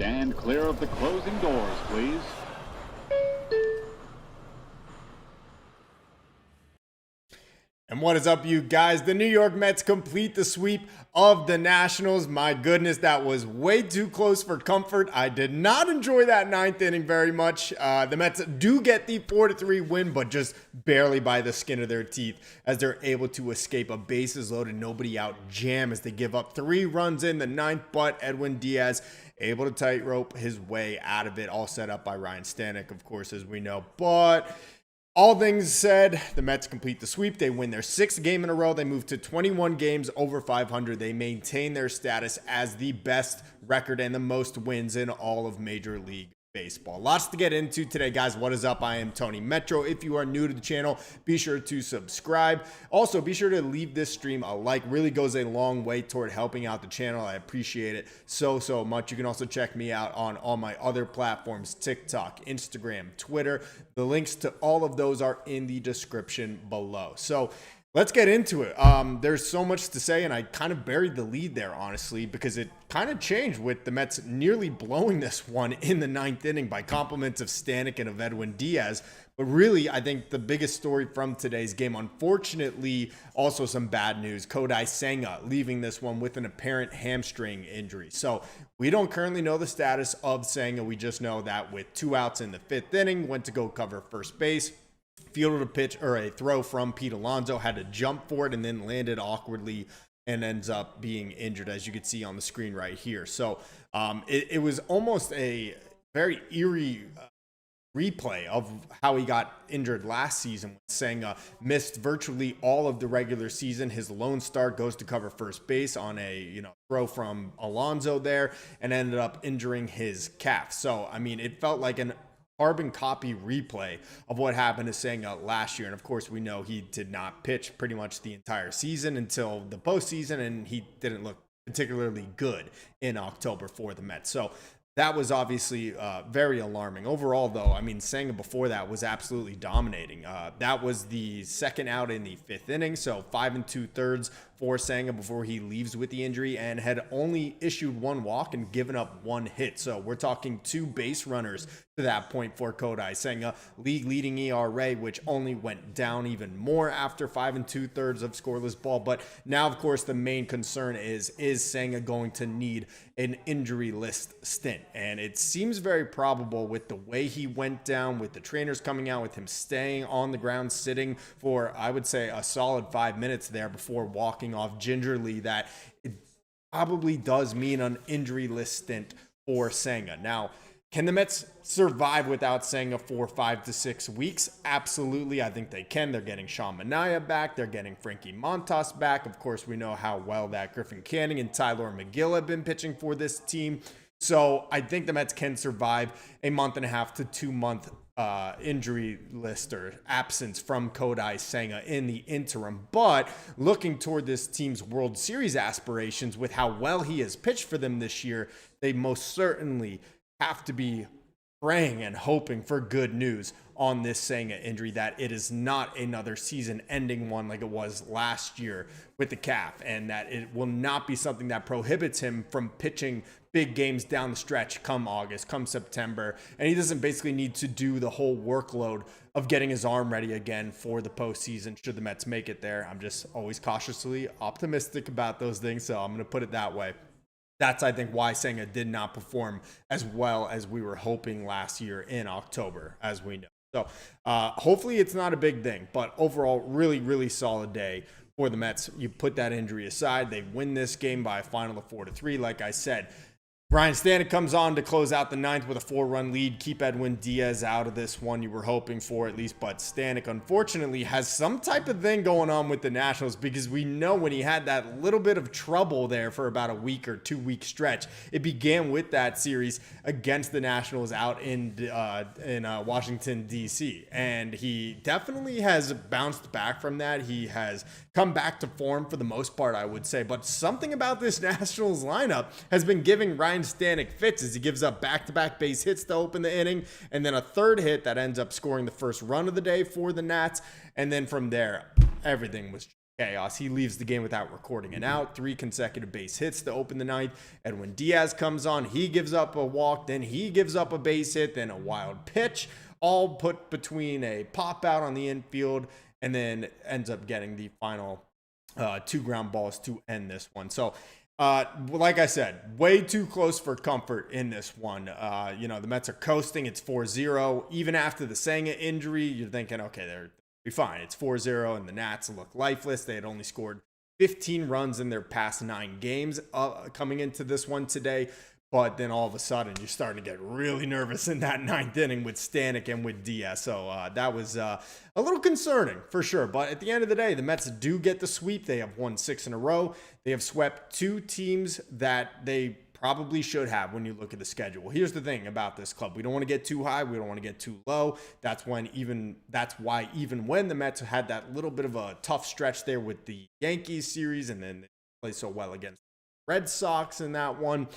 Stand clear of the closing doors, please. And what is up, you guys? The New York Mets complete the sweep of the Nationals. My goodness, that was way too close for comfort. I did not enjoy that ninth inning very much. The Mets do get the 4-3 win, but just barely by the skin of their teeth as they're able to escape a bases loaded, nobody out jam as they give up 3 runs in the ninth, but Edwin Diaz able to tightrope his way out of it, all set up by Ryan Stanek, of course, as we know. But all things said, the Mets complete the sweep. They win their 6th game in a row. They move to 21 games over 500. They maintain their status as the best record and the most wins in all of Major League Baseball. Lots to get into today, guys. What is up? I am Tony Metro. If you are new to the channel, be sure to subscribe. Also, be sure to leave this stream a like. Really goes a long way toward helping out the channel. I appreciate it so much. You can also check me out on all my other platforms: TikTok, Instagram, Twitter. The links to all of those are in the description below. So let's get into it. There's so much to say, and I kind of buried the lead there, honestly, because it kind of changed with the Mets nearly blowing this one in the 9th inning by compliments of Stanek and of Edwin Diaz. But really, I think the biggest story from today's game, unfortunately, also some bad news. Kodai Senga leaving this one with an apparent hamstring injury. So we don't currently know the status of Senga. We just know that with 2 outs in the 5th inning, went to go cover first base. Fielded a pitch or a throw from Pete Alonso, had to jump for it and then landed awkwardly and ends up being injured, as you can see on the screen right here. So it was almost a very eerie replay of how he got injured last season when Senga missed virtually all of the regular season. His lone start goes to cover first base on a throw from Alonso there and ended up injuring his calf. So I mean, it felt like an carbon copy replay of what happened to Senga last year. And of course, we know he did not pitch pretty much the entire season until the postseason, and he didn't look particularly good in October for the Mets. So that was obviously very alarming. Overall, though, I mean, Senga before that was absolutely dominating. That was the 2nd out in the 5th inning, so 5 2/3 for Senga before he leaves with the injury, and had only issued 1 walk and given up 1 hit. So we're talking 2 base runners to that point for Kodai Senga. League leading ERA, which only went down even more after 5 2/3 of scoreless ball. But now, of course, the main concern is Senga going to need an injury list stint? And it seems very probable with the way he went down, with the trainers coming out, with him staying on the ground, sitting for, I would say, a solid 5 minutes there before walking off gingerly, that it probably does mean an injury list stint for Senga. Now, can the Mets survive without Senga for 5 to 6 weeks? Absolutely. I think they can. They're getting Sean Manaea back. They're getting Frankie Montas back. Of course, we know how well that Griffin Canning and Tyler McGill have been pitching for this team. So I think the Mets can survive a 1.5 to 2 month injury list or absence from Kodai Senga in the interim. But looking toward this team's World Series aspirations, with how well he has pitched for them this year, they most certainly have to be praying and hoping for good news on this Senga injury, that it is not another season-ending one like it was last year with the calf, and that it will not be something that prohibits him from pitching big games down the stretch come August, come September, and he doesn't basically need to do the whole workload of getting his arm ready again for the postseason should the Mets make it there. I'm just always cautiously optimistic about those things, so I'm going to put it that way. That's, I think, why Senga did not perform as well as we were hoping last year in October, as we know. So hopefully it's not a big thing, but overall, really solid day for the Mets. You put that injury aside, they win this game by a final of 4-3. Like I said, Ryan Stanek comes on to close out the 9th with a 4-run lead, keep Edwin Diaz out of this one. You were hoping for, at least, but Stanek unfortunately has some type of thing going on with the Nationals, because we know when he had that little bit of trouble there for about a week or 2 week stretch, it began with that series against the Nationals out in Washington, D.C. And he definitely has bounced back from that. He has come back to form for the most part, I would say, but something about this Nationals lineup has been giving Ryan Stanek fits, as he gives up back-to-back base hits to open the inning, and then a 3rd hit that ends up scoring the first run of the day for the Nats. And then from there, everything was chaos. He leaves the game without recording an out, 3 consecutive base hits to open the ninth. And when Diaz comes on, he gives up a walk, then he gives up a base hit, then a wild pitch, all put between a pop out on the infield, and then ends up getting the final 2 ground balls to end this one. So like I said, way too close for comfort in this one. The Mets are coasting. It's 4-0. Even after the Senga injury, you're thinking, okay, they're be fine. It's 4-0, and the Nats look lifeless. They had only scored 15 runs in their past 9 games coming into this one today. But then all of a sudden, you're starting to get really nervous in that 9th inning with Stanek and with Diaz. So that was a little concerning for sure. But at the end of the day, the Mets do get the sweep. They have won 6 in a row. They have swept 2 teams that they probably should have when you look at the schedule. Well, here's the thing about this club. We don't want to get too high. We don't want to get too low. That's why even when the Mets had that little bit of a tough stretch there with the Yankees series, and then they played so well against the Red Sox in that one,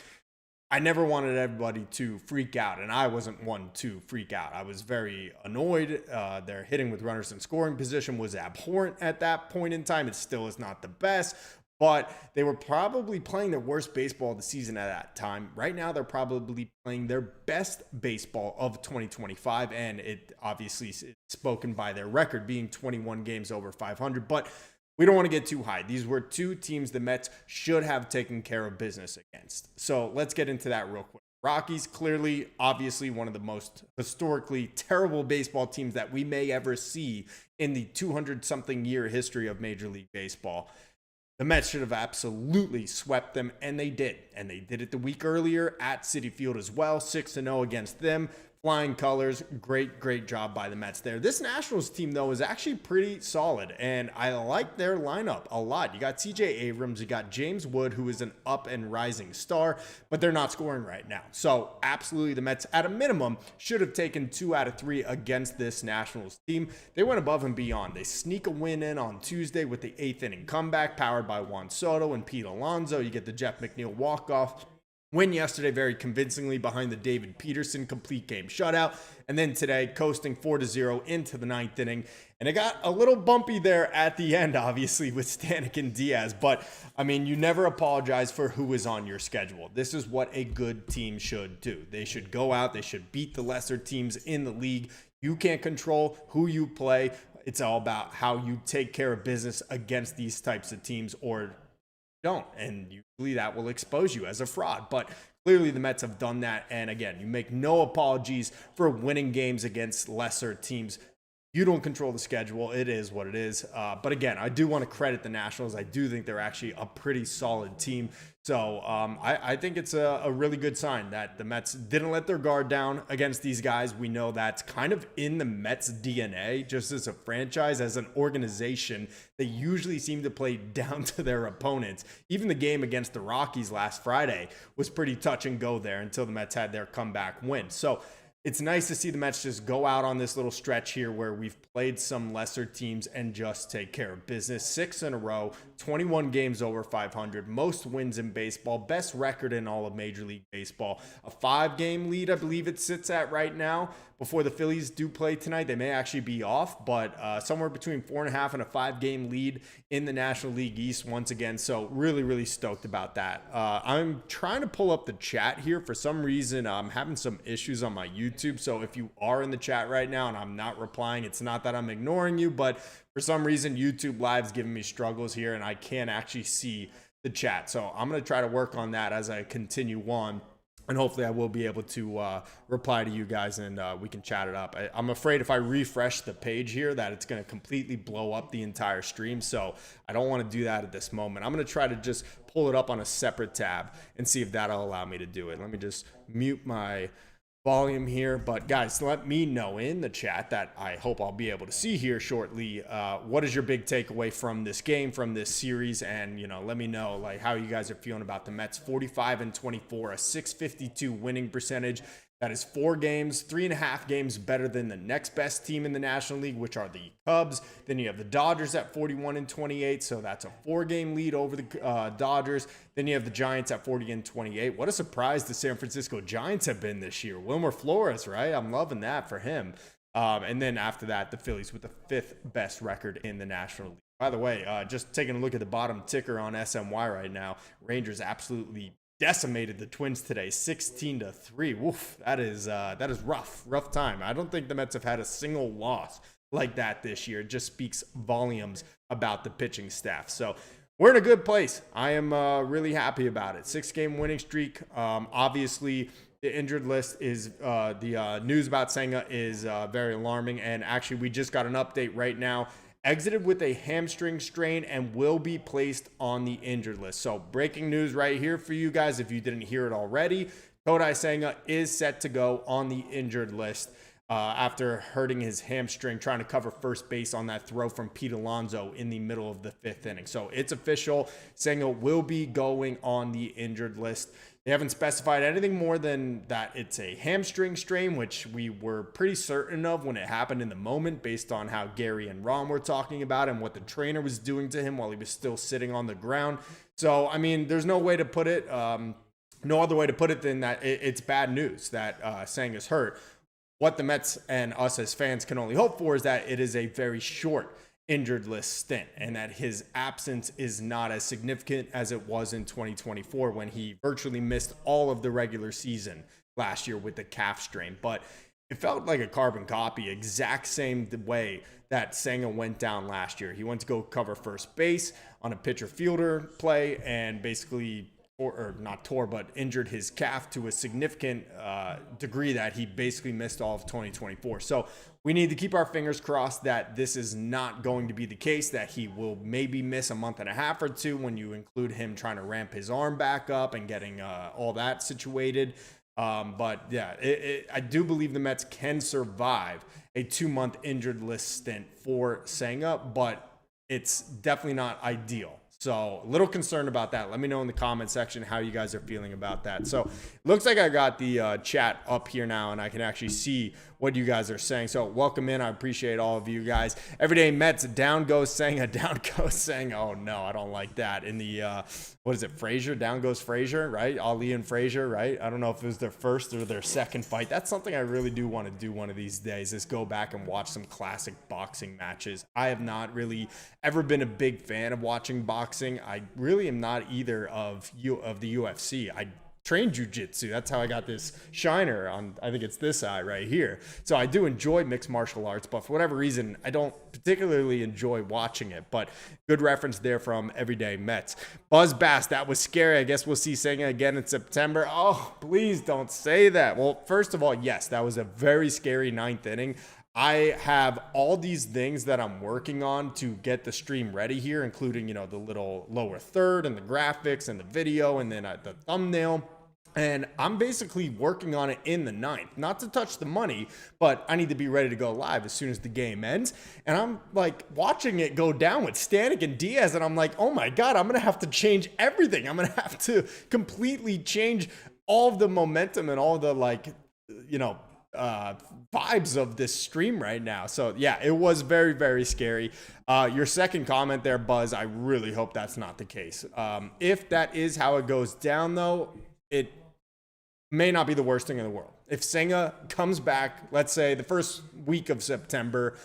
I never wanted everybody to freak out, and I wasn't one to freak out. I was very annoyed. Their hitting with runners in scoring position was abhorrent at that point in time. It still is not the best, but they were probably playing their worst baseball of the season at that time. Right now, they're probably playing their best baseball of 2025, and it obviously is spoken by their record being 21 games over 500, but we don't want to get too high. These were 2 teams the Mets should have taken care of business against. So let's get into that real quick. Rockies, clearly, obviously, one of the most historically terrible baseball teams that we may ever see in the 200-something year history of Major League Baseball. The Mets should have absolutely swept them, and they did. And they did it the week earlier at Citi Field as well, 6-0 against them. Flying colors, great job by the Mets there. This Nationals team, though, is actually pretty solid, and I like their lineup a lot. You got CJ Abrams, you got James Wood, who is an up and rising star, but they're not scoring right now. So absolutely, the Mets, at a minimum, should have taken 2 out of 3 against this Nationals team. They went above and beyond. They sneak a win in on Tuesday with the 8th inning comeback, powered by Juan Soto and Pete Alonso. You get the Jeff McNeil walk-off. Win yesterday very convincingly behind the David Peterson complete game shutout. And then today, coasting 4-0 into the 9th inning. And it got a little bumpy there at the end, obviously, with Stanek and Diaz. But, I mean, you never apologize for who is on your schedule. This is what a good team should do. They should go out. They should beat the lesser teams in the league. You can't control who you play. It's all about how you take care of business against these types of teams, or don't, and usually that will expose you as a fraud. But clearly the Mets have done that, and again, you make no apologies for winning games against lesser teams. You don't control the schedule. It is what it is. But again, I do want to credit the Nationals. I do think they're actually a pretty solid team. So I think it's a really good sign that the Mets didn't let their guard down against these guys. We know that's kind of in the Mets DNA, just as a franchise, as an organization. They usually seem to play down to their opponents. Even the game against the Rockies last Friday was pretty touch and go there until the Mets had their comeback win. So it's nice to see the Mets just go out on this little stretch here where we've played some lesser teams and just take care of business. 6 in a row, 21 games over 500, most wins in baseball, best record in all of Major League Baseball. A 5-game lead, I believe it sits at right now. Before the Phillies do play tonight, they may actually be off, but somewhere between 4.5 and a 5-game lead in the National League East once again. So really stoked about that. I'm trying to pull up the chat here. For some reason, I'm having some issues on my YouTube. So if you are in the chat right now and I'm not replying, it's not that I'm ignoring you, but for some reason, YouTube Live's giving me struggles here and I can't actually see the chat. So I'm going to try to work on that as I continue on. And hopefully I will be able to reply to you guys and we can chat it up. I'm afraid if I refresh the page here that it's going to completely blow up the entire stream. So I don't want to do that at this moment. I'm going to try to just pull it up on a separate tab and see if that'll allow me to do it. Let me just mute my volume here. But guys, let me know in the chat that I hope I'll be able to see here shortly. What is your big takeaway from this game, from this series? And, you know, let me know like how you guys are feeling about the Mets. 45-24, a 652 winning percentage. That is 4 games, 3.5 games better than the next best team in the National League, which are the Cubs. Then you have the Dodgers at 41-28, so that's a 4-game lead over the Dodgers. Then you have the Giants at 40-28. What a surprise the San Francisco Giants have been this year. Wilmer Flores, right? I'm loving that for him. And then after that, the Phillies with the 5th best record in the National League. By the way, just taking a look at the bottom ticker on SMY right now, Rangers absolutely decimated the Twins today, 16-3. Woof, that is rough time. I don't think the Mets have had a single loss like that this year. It just speaks volumes about the pitching staff. So we're in a good place. I am really happy about it. 6-game winning streak. Obviously, the injured list is the news about Senga is very alarming. And actually, we just got an update right now. Exited with a hamstring strain and will be placed on the injured list. So breaking news right here for you guys if you didn't hear it already. Kodai Senga is set to go on the injured list after hurting his hamstring trying to cover first base on that throw from Pete Alonso in the middle of the 5th inning. So it's official. Senga will be going on the injured list. They haven't specified anything more than that it's a hamstring strain, which we were pretty certain of when it happened in the moment based on how Gary and Ron were talking about and what the trainer was doing to him while he was still sitting on the ground. So, I mean, there's no way to put it, no other way to put it than that it's bad news that Senga's hurt. What the Mets and us as fans can only hope for is that it is a very short injured list stint and that his absence is not as significant as it was in 2024 when he virtually missed all of the regular season last year with the calf strain. But it felt like a carbon copy, exact same way that Senga went down last year. He went to go cover first base on a pitcher fielder play and basically injured his calf to a significant degree that he basically missed all of 2024. So we need to keep our fingers crossed that this is not going to be the case, that he will maybe miss a month and a half or two when you include him trying to ramp his arm back up and getting all that situated. But yeah, I do believe the Mets can survive a 2-month injured list stint for Senga, but it's definitely not ideal. So a little concerned about that. Let me know in the comment section how you guys are feeling about that. So looks like I got the chat up here now and I can actually see what you guys are saying. So welcome in. I appreciate all of you guys. Everyday Mets, down goes Senga, down goes Senga. Oh no, I don't like that. In the, what is it, Frazier? Down goes Frazier, right? Ali and Frazier, right? I don't know if it was their first or their second fight. That's something I really do want to do one of these days, is go back and watch some classic boxing matches. I have not really ever been a big fan of watching boxing. I really am not either of the UFC. I train jiu-jitsu. That's how I got this shiner on, I think it's this eye right here. So I do enjoy mixed martial arts, but for whatever reason, I don't particularly enjoy watching it. But good reference there from Everyday Mets. Buzz Bass, that was scary. I guess we'll see Senga again in September. Oh, please don't say that. Well, first of all, yes, that was a very scary 9th inning. I have all these things that I'm working on to get the stream ready here, including, you know, the little lower third and the graphics and the video and then the thumbnail. And I'm basically working on it in the 9th, not to touch the money, but I need to be ready to go live as soon as the game ends. And I'm like watching it go down with Stanek and Diaz. And I'm like, oh my God, I'm going to have to change everything. I'm going to have to completely change all of the momentum and all the, like, you know, vibes of this stream right now. So yeah, it was very, very scary. Your second comment there, Buzz, I really hope that's not the case. If that is how it goes down though, it may not be the worst thing in the world. If Senga comes back, let's say the first week of September,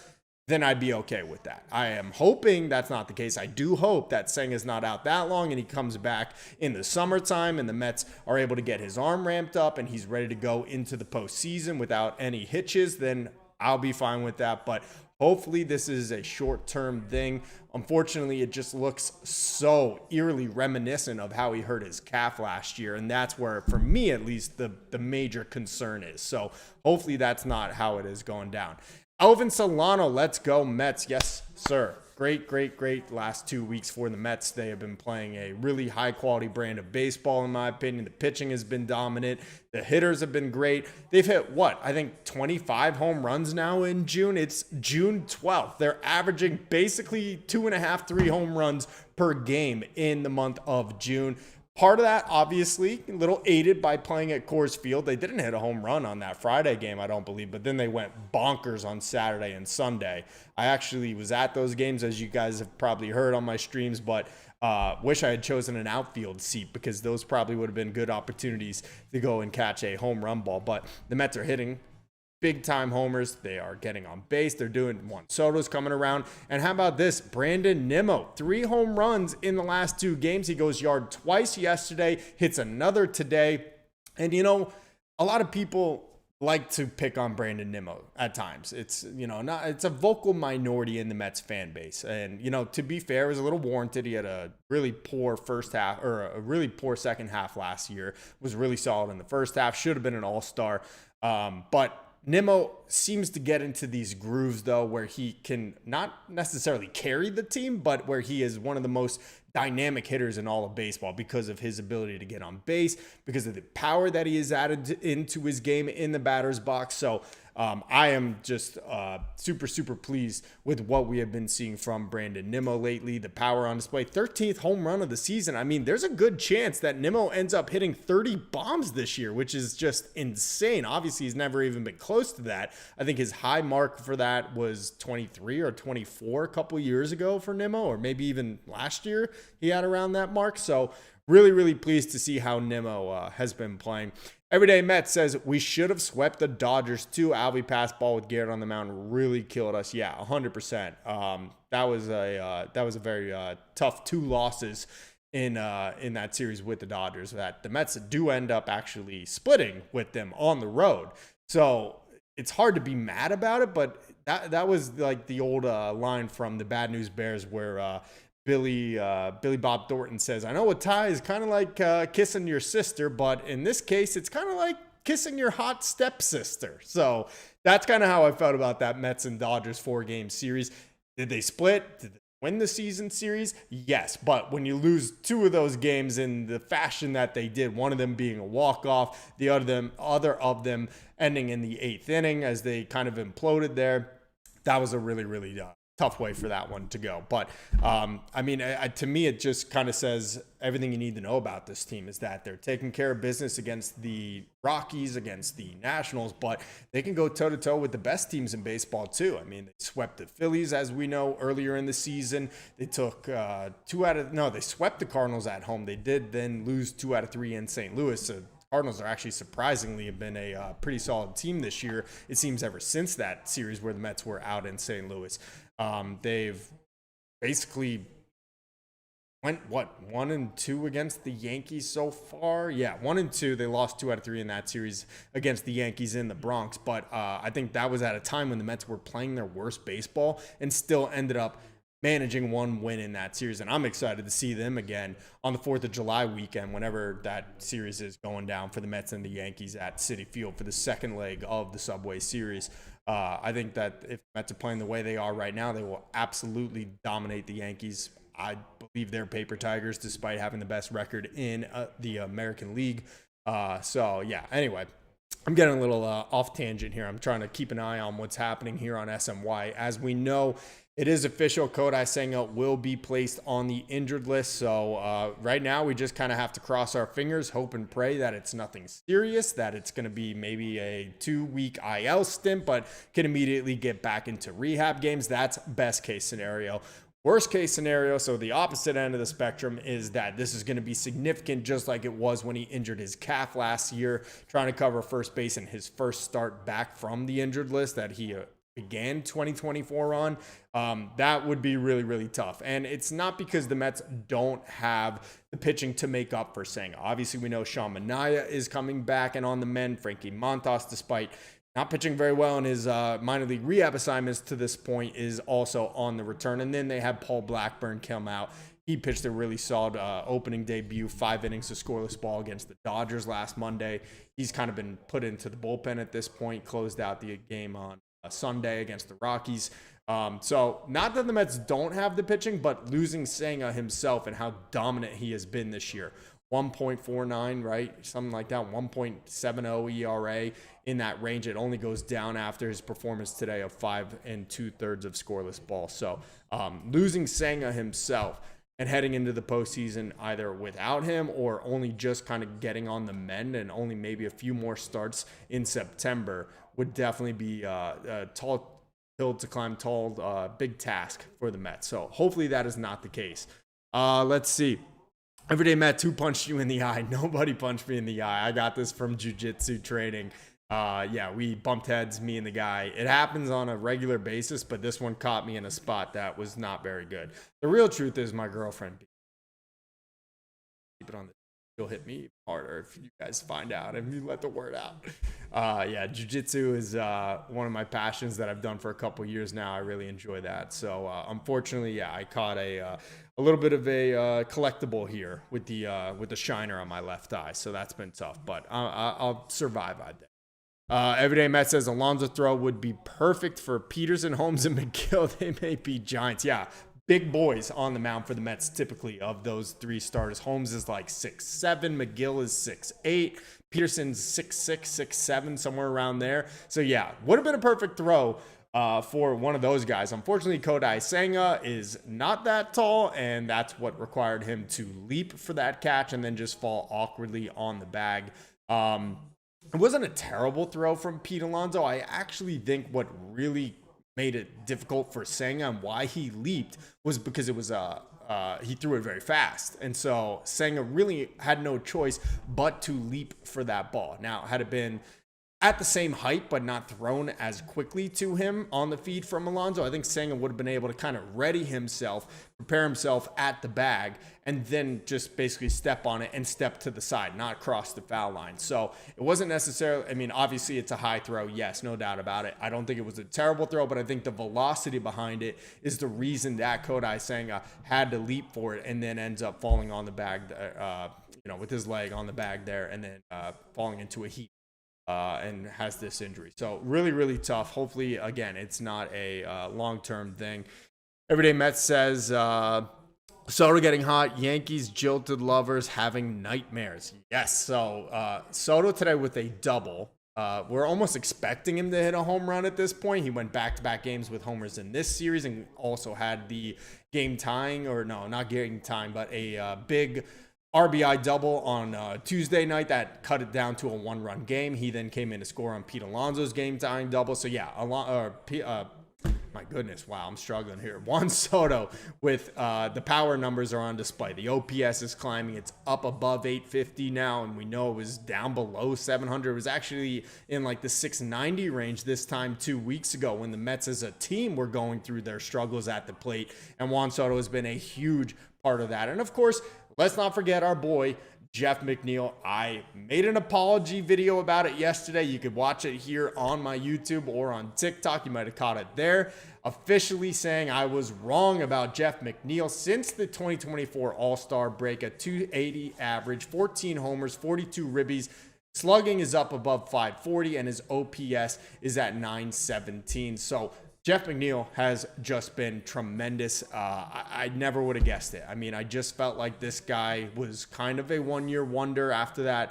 then I'd be okay with that. I am hoping that's not the case. I do hope that Senga's not out that long and he comes back in the summertime and the Mets are able to get his arm ramped up and he's ready to go into the postseason without any hitches. Then I'll be fine with that. But hopefully this is a short-term thing. Unfortunately, it just looks so eerily reminiscent of how he hurt his calf last year. And that's where, for me at least, the major concern is. So hopefully that's not how it is going down. Elvin Solano, let's go Mets. Yes, sir. Great last 2 weeks for the Mets. They have been playing a really high-quality brand of baseball, in my opinion. The pitching has been dominant. The hitters have been great. They've hit, I think 25 home runs now in June. It's June 12th. They're averaging basically 2.5, 3 home runs per game in the month of June. Part of that, obviously, a little aided by playing at Coors Field. They didn't hit a home run on that Friday game, I don't believe, but then they went bonkers on Saturday and Sunday. I actually was at those games, as you guys have probably heard on my streams, but wish I had chosen an outfield seat because those probably would have been good opportunities to go and catch a home run ball. But the Mets are hitting big time homers. They are getting on base. They're doing Juan Soto's coming around. And how about this? Brandon Nimmo, 3 home runs in the last 2 games. He goes yard twice yesterday, hits another today. And, you know, a lot of people like to pick on Brandon Nimmo at times. It's, you know, it's a vocal minority in the Mets fan base. And, you know, to be fair, it was a little warranted. He had a really poor first half, or a really poor second half last year. Was really solid in the first half. Should have been an all-star. But Nimmo seems to get into these grooves, though, where he can not necessarily carry the team, but where he is one of the most dynamic hitters in all of baseball because of his ability to get on base, because of the power that he has added into his game in the batter's box. So I am just super pleased with what we have been seeing from Brandon Nimmo lately. The power on display, 13th home run of the season. I mean, there's a good chance that Nimmo ends up hitting 30 bombs this year, which is just insane. Obviously, he's never even been close to that. I think his high mark for that was 23 or 24 a couple years ago for Nimmo, or maybe even last year he had around that mark. So really pleased to see how Nimmo has been playing. Everyday Met says we should have swept the Dodgers too. Alvy pass ball with Garrett on the mound really killed us. Yeah, 100%. That was a very tough 2 losses in that series with the Dodgers that the Mets do end up actually splitting with them on the road. So it's hard to be mad about it, but that was like the old line from the Bad News Bears where Billy Bob Thornton says, I know a tie is kind of like kissing your sister, but in this case, it's kind of like kissing your hot stepsister. So that's kind of how I felt about that Mets and Dodgers 4-game series. Did they split? Did they win the season series? Yes. But when you lose 2 of those games in the fashion that they did, one of them being a walk-off, the other of them ending in the 8th inning as they kind of imploded there, that was a really tough way for that one to go. But I mean, to me, it just kind of says everything you need to know about this team is that they're taking care of business against the Rockies, against the Nationals, but they can go toe to toe with the best teams in baseball too. I mean, they swept the Phillies, as we know, earlier in the season. They took they swept the Cardinals at home. They did then lose 2 out of 3 in St. Louis. So Cardinals are actually surprisingly have been a pretty solid team this year. It seems ever since that series where the Mets were out in St. Louis. They've basically went 1-2 against the Yankees so far. Yeah, 1-2. They lost 2 out of 3 in that series against the Yankees in the Bronx. But I think that was at a time when the Mets were playing their worst baseball and still ended up managing 1 win in that series. And I'm excited to see them again on the 4th of July weekend, whenever that series is going down for the Mets and the Yankees at Citi Field for the second leg of the Subway Series. I think that if the Mets are playing the way they are right now, they will absolutely dominate the Yankees. I believe they're paper tigers despite having the best record in the American League. So, yeah, anyway, I'm getting a little off tangent here. I'm trying to keep an eye on what's happening here on SMY. As we know, it is official. Kodai Senga will be placed on the injured list. So right now we just kind of have to cross our fingers, hope and pray that it's nothing serious, that it's going to be maybe a 2-week IL stint, but can immediately get back into rehab games. That's best case scenario. Worst case scenario, so the opposite end of the spectrum, is that this is going to be significant, just like it was when he injured his calf last year, trying to cover first base in his first start back from the injured list that he began 2024 on. That would be really tough. And it's not because the Mets don't have the pitching to make up for Senga. Obviously, we know Sean Manaea is coming back and on the mend. Frankie Montas, despite not pitching very well in his minor league rehab assignments to this point, is also on the return. And then they had Paul Blackburn come out. He pitched a really solid opening debut, 5 innings of scoreless ball against the Dodgers last Monday. He's kind of been put into the bullpen at this point, closed out the game on Sunday against the Rockies. So not that the Mets don't have the pitching, but losing Senga himself and how dominant he has been this year. 1.49, right? Something like that. 1.70 ERA in that range. It only goes down after his performance today of 5 2/3 of scoreless ball. So losing Senga himself and heading into the postseason either without him or only just kind of getting on the mend and only maybe a few more starts in September would definitely be a tall hill to climb, big task for the Mets. So hopefully that is not the case. Let's see. Everyday Met, who punched you in the eye? Nobody punched me in the eye. I got this from jiu-jitsu training. Yeah, we bumped heads, me and the guy. It happens on a regular basis, but this one caught me in a spot that was not very good. The real truth is my girlfriend. Keep it on the. She'll hit me harder if you guys find out and you let the word out. Yeah, jiu-jitsu is one of my passions that I've done for a couple years now. I really enjoy that. So unfortunately, yeah, I caught a little bit of a collectible here with the shiner on my left eye. So that's been tough, but I'll survive, I think. Everyday Met says Alonzo throw would be perfect for Peterson, Holmes, and McGill. They may be giants. Yeah, big boys on the mound for the Mets typically of those three starters. Holmes is like 6'7", McGill is 6'8", Peterson's 6'6", 6'7", somewhere around there. So yeah, would have been a perfect throw for one of those guys. Unfortunately, Kodai Senga is not that tall, and that's what required him to leap for that catch and then just fall awkwardly on the bag. It wasn't a terrible throw from Pete Alonso. I actually think what really made it difficult for Senga and why he leaped was because it was he threw it very fast. And so Senga really had no choice but to leap for that ball. Now, had it been at the same height, but not thrown as quickly to him on the feed from Alonso, I think Senga would have been able to kind of ready himself, prepare himself at the bag, and then just basically step on it and step to the side, not cross the foul line. So it wasn't necessarily, I mean, obviously it's a high throw. Yes, no doubt about it. I don't think it was a terrible throw, but I think the velocity behind it is the reason that Kodai Senga had to leap for it and then ends up falling on the bag, with his leg on the bag there and then falling into a heap. And has this injury. So really, really tough. Hopefully, again, it's not a long-term thing. Everyday Mets says, Soto getting hot. Yankees jilted lovers having nightmares. Yes. So Soto today with a double. We're almost expecting him to hit a home run at this point. He went back-to-back games with homers in this series and also had the game tying, or no, not game tying, but a big RBI double on Tuesday night that cut it down to a one-run game. He then came in to score on Pete Alonso's game-tying double. So yeah, my goodness, wow, I'm struggling here. Juan Soto with the power numbers are on display. The OPS is climbing. It's up above 850 now, and we know it was down below 700. It was actually in like the 690 range this time 2 weeks ago when the Mets as a team were going through their struggles at the plate, and Juan Soto has been a huge part of that. And of course, let's not forget our boy, Jeff McNeil. I made an apology video about it yesterday. You could watch it here on my YouTube or on TikTok. You might have caught it there. Officially saying I was wrong about Jeff McNeil since the 2024 All-Star break. A 280 average, 14 homers, 42 ribbies. Slugging is up above 540, and his OPS is at 917. So Jeff McNeil has just been tremendous. I never would have guessed it. I mean, I just felt like this guy was kind of a one-year wonder after that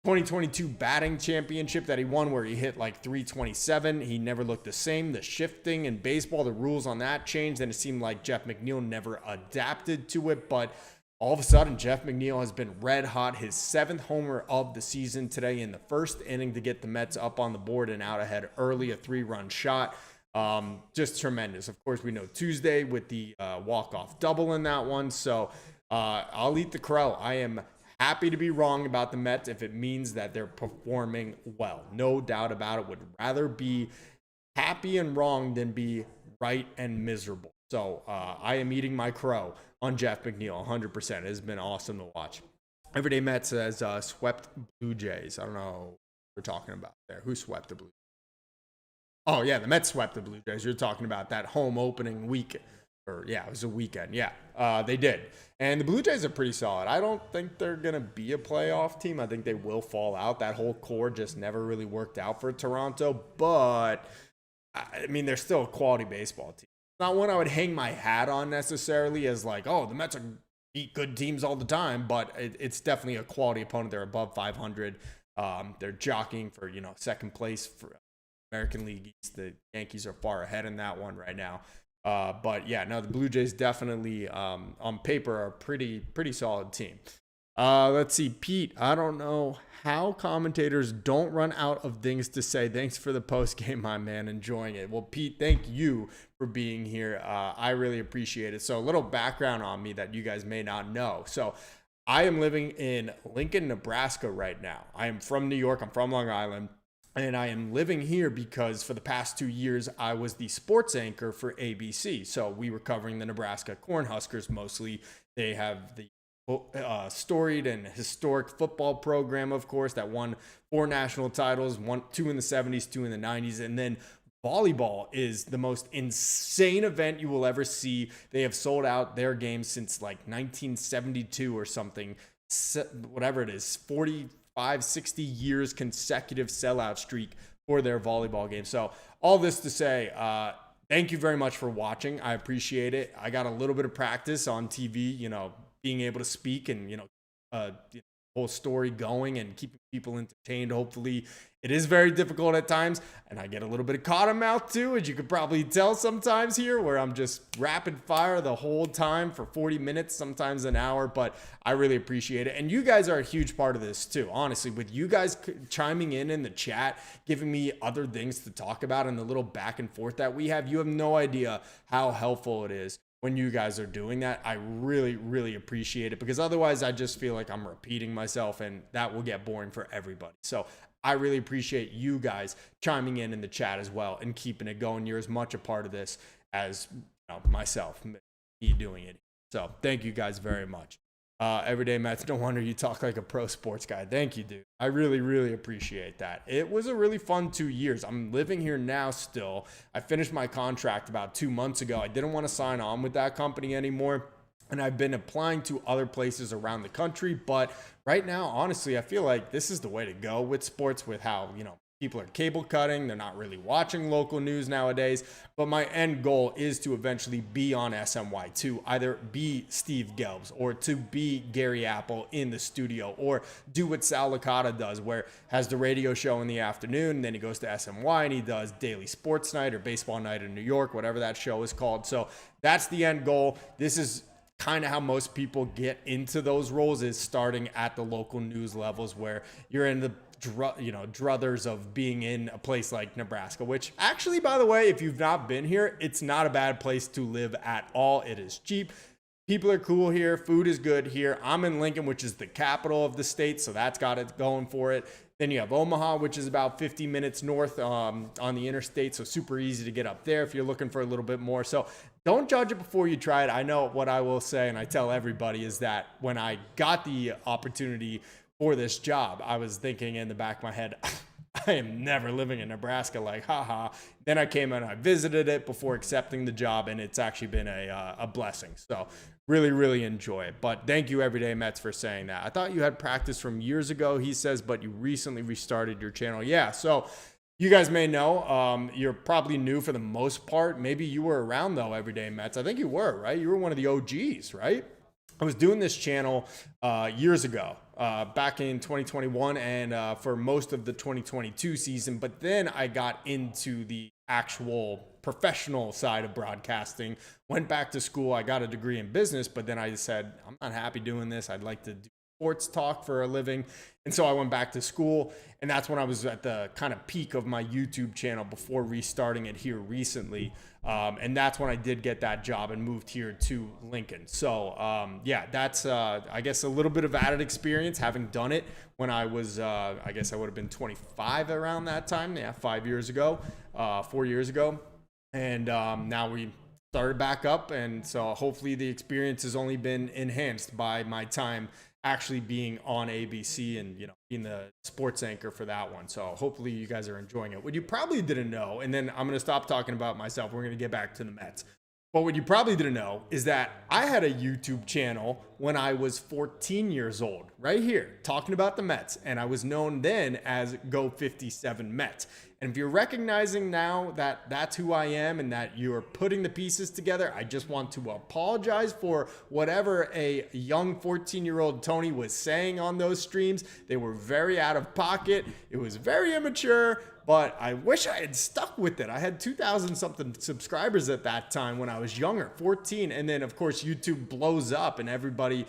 2022 batting championship that he won where he hit like 327. He never looked the same. The shifting in baseball, the rules on that changed, and it seemed like Jeff McNeil never adapted to it. But all of a sudden, Jeff McNeil has been red hot. His 7th homer of the season today in the first inning to get the Mets up on the board and out ahead early, a 3-run shot. Just tremendous. Of course, we know Tuesday with the walk-off double in that one. So I'll eat the crow. I am happy to be wrong about the Mets if it means that they're performing well. No doubt about it. Would rather be happy and wrong than be right and miserable. So I am eating my crow on Jeff McNeil 100%. It has been awesome to watch. Everyday Mets says swept Blue Jays. I don't know what we're talking about there. Who swept the Blue Jays? Oh, yeah, the Mets swept the Blue Jays. You're talking about that home opening week. It was a weekend. Yeah, they did. And the Blue Jays are pretty solid. I don't think they're going to be a playoff team. I think they will fall out. That whole core just never really worked out for Toronto. But, I mean, they're still a quality baseball team. Not one I would hang my hat on necessarily as like, oh, the Mets beat good teams all the time. But it's definitely a quality opponent. They're above 500. They're jockeying for, second place for American League East. The Yankees are far ahead in that one right now. But yeah, no, the Blue Jays definitely on paper are a pretty solid team. Let's see, Pete. I don't know how commentators don't run out of things to say. Thanks for the post game, my man. Enjoying it. Well, Pete, thank you for being here. I really appreciate it. So a little background on me that you guys may not know. So I am living in Lincoln, Nebraska right now. I am from New York. I'm from Long Island. And I am living here because for the past 2 years, I was the sports anchor for ABC. So we were covering the Nebraska Cornhuskers mostly. They have the storied and historic football program, of course, that won 4 national titles, two in the 70s, 2 in the 90s. And then volleyball is the most insane event you will ever see. They have sold out their games since like 1972 or something, whatever it is, 60 years consecutive sellout streak for their volleyball game. So all this to say, thank you very much for watching. I appreciate it. I got a little bit of practice on TV, being able to speak and, whole story going and keeping people entertained. Hopefully it is very difficult at times, and I get a little bit of cotton mouth too, as you could probably tell sometimes here, where I'm just rapid fire the whole time for 40 minutes, sometimes an hour, but I really appreciate it. And you guys are a huge part of this too, honestly, with you guys chiming in the chat, giving me other things to talk about, and the little back and forth that we have. You have no idea how helpful it is when you guys are doing that. I really, really appreciate it, because otherwise I just feel like I'm repeating myself, and that will get boring for everybody. So I really appreciate you guys chiming in the chat as well and keeping it going. You're as much a part of this as myself, me doing it. So thank you guys very much. Everyday Mets, no wonder you talk like a pro sports guy. Thank you, dude. I really, really appreciate that. It was a really fun 2 years. I'm living here now still. I finished my contract about 2 months ago. I didn't want to sign on with that company anymore, and I've been applying to other places around the country. But right now, honestly, I feel like this is the way to go with sports, with how, people are cable cutting. They're not really watching local news nowadays. But my end goal is to eventually be on SNY, to either be Steve Gelbs or to be Gary Apple in the studio, or do what Sal Licata does, where has the radio show in the afternoon, and then he goes to SNY and he does Daily Sports Night or Baseball Night in New York, whatever that show is called. So that's the end goal. This is kind of how most people get into those roles, is starting at the local news levels, where you're in the druthers of being in a place like Nebraska, which actually, by the way, if you've not been here, it's not a bad place to live at all. It is cheap. People are cool here. Food is good here. I'm in Lincoln, which is the capital of the state, so that's got it going for it. Then you have Omaha, which is about 50 minutes north on the interstate, so super easy to get up there if you're looking for a little bit more. So don't judge it before you try it. I know what I will say, and I tell everybody, is that when I got the opportunity for this job, I was thinking in the back of my head, I am never living in Nebraska, like, haha. Then I came and I visited it before accepting the job, and it's actually been a blessing. So really, really enjoy it. But thank you, Everyday Mets, for saying that. I thought you had practice from years ago, he says, but you recently restarted your channel. Yeah, so you guys may know, you're probably new for the most part. Maybe you were around, though, Everyday Mets. I think you were, right? You were one of the OGs, right? I was doing this channel years ago, back in 2021, and for most of the 2022 season. But then I got into the actual professional side of broadcasting, went back to school. I got a degree in business, but then I said, I'm not happy doing this. I'd like to do sports talk for a living. And so I went back to school, and that's when I was at the kind of peak of my YouTube channel before restarting it here recently. And that's when I did get that job and moved here to Lincoln. So yeah, that's, I guess, a little bit of added experience having done it when I was, I guess I would have been 25 around that time. Yeah, 4 years ago. And now we started back up. And so hopefully the experience has only been enhanced by my time actually being on ABC and, being the sports anchor for that one. So hopefully you guys are enjoying it. What you probably didn't know, and then I'm going to stop talking about myself. We're going to get back to the Mets. But what you probably didn't know is that I had a YouTube channel when I was 14 years old, right here, talking about the Mets. And I was known then as Go 57 Mets. And if you're recognizing now that that's who I am and that you're putting the pieces together, I just want to apologize for whatever a young 14-year-old Tony was saying on those streams. They were very out of pocket. It was very immature, but I wish I had stuck with it. I had 2,000 something subscribers at that time when I was younger, 14. And then of course YouTube blows up and everybody,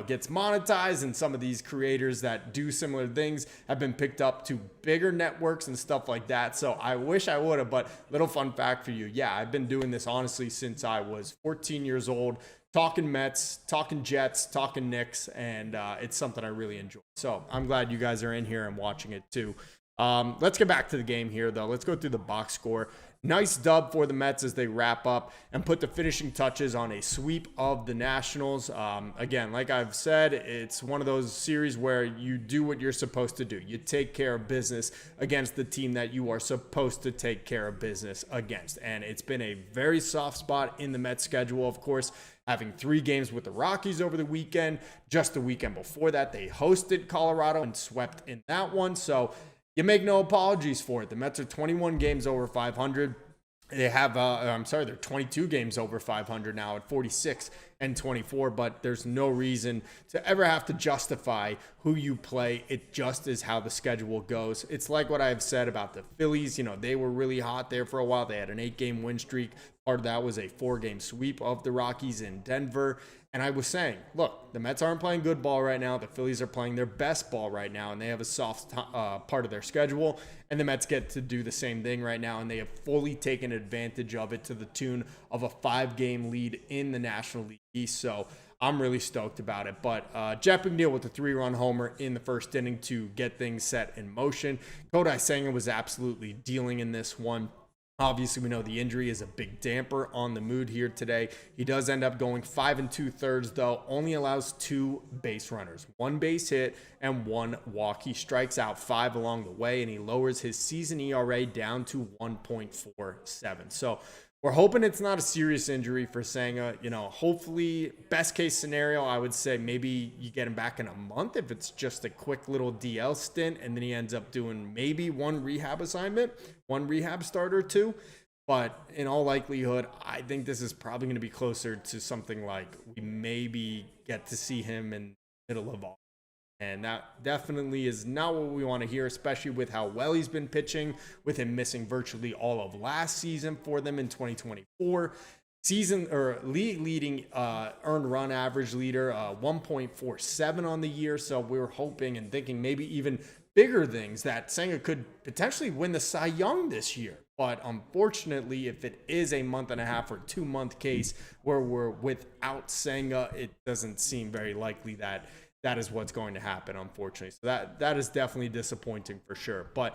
gets monetized, and some of these creators that do similar things have been picked up to bigger networks and stuff like that. So I wish I would have, but little fun fact for you. Yeah, I've been doing this honestly since I was 14 years old, talking Mets, talking Jets, talking Knicks, and it's something I really enjoy. So I'm glad you guys are in here and watching it too. Let's get back to the game here, though. Let's go through the box score. Nice dub for the Mets as they wrap up and put the finishing touches on a sweep of the Nationals. Again, like I've said, it's one of those series where you do what you're supposed to do. You take care of business against the team that you are supposed to take care of business against. And it's been a very soft spot in the Mets schedule, of course, having 3 games with the Rockies over the weekend. Just the weekend before that, they hosted Colorado and swept in that one. So you make no apologies for it. The Mets are 21 games over 500. They have, they're 22 games over 500 now at 46 and 24, but there's no reason to ever have to justify who you play. It just is how the schedule goes. It's like what I've said about the Phillies. You know, they were really hot there for a while. They had an 8-game win streak. Part of that was a 4-game sweep of the Rockies in Denver. And I was saying, look, the Mets aren't playing good ball right now. The Phillies are playing their best ball right now, and they have a soft part of their schedule. And the Mets get to do the same thing right now, and they have fully taken advantage of it to the tune of a 5-game lead in the National League East. So I'm really stoked about it. But Jeff McNeil with the 3-run homer in the first inning to get things set in motion. Kodai Senga was absolutely dealing in this one. Obviously, we know the injury is a big damper on the mood here today. He does end up going 5 2/3, though, only allows 2 base runners, 1 base hit and 1 walk. He strikes out 5 along the way, and he lowers his season ERA down to 1.47. So we're hoping it's not a serious injury for Senga. You know, hopefully, best case scenario, I would say maybe you get him back in a month if it's just a quick little DL stint, and then he ends up doing maybe 1 rehab assignment, 1 rehab start or 2. But in all likelihood, I think this is probably going to be closer to something like we maybe get to see him in the middle of August. And that definitely is not what we want to hear, especially with how well he's been pitching, with him missing virtually all of last season for them in 2024. Season or league leading earned run average leader, 1.47 on the year. So we were hoping and thinking maybe even bigger things that Senga could potentially win the Cy Young this year. But unfortunately, if it is a 1.5 or 2 month case where we're without Senga, it doesn't seem very likely that is what's going to happen, unfortunately. So that is definitely disappointing for sure. But